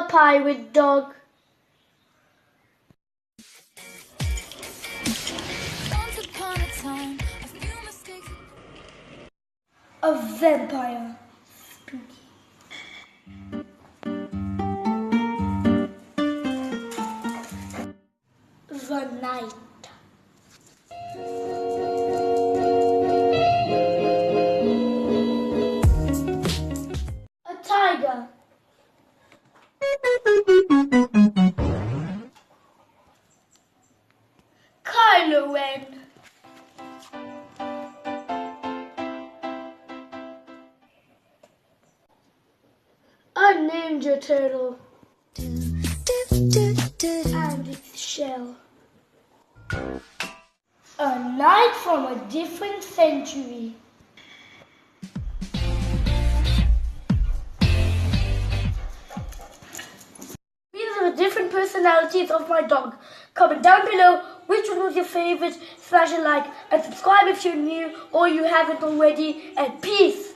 a pirate dog. Once upon a time, a few mistakes. A vampire. Spooky. The night. A tiger. Kylo Ren. A ninja turtle. And its shell. A knight from a different century. These are the different personalities of my dog. Comment down below which one was your favorite. Smash a like and subscribe if you're new or you haven't already. And peace!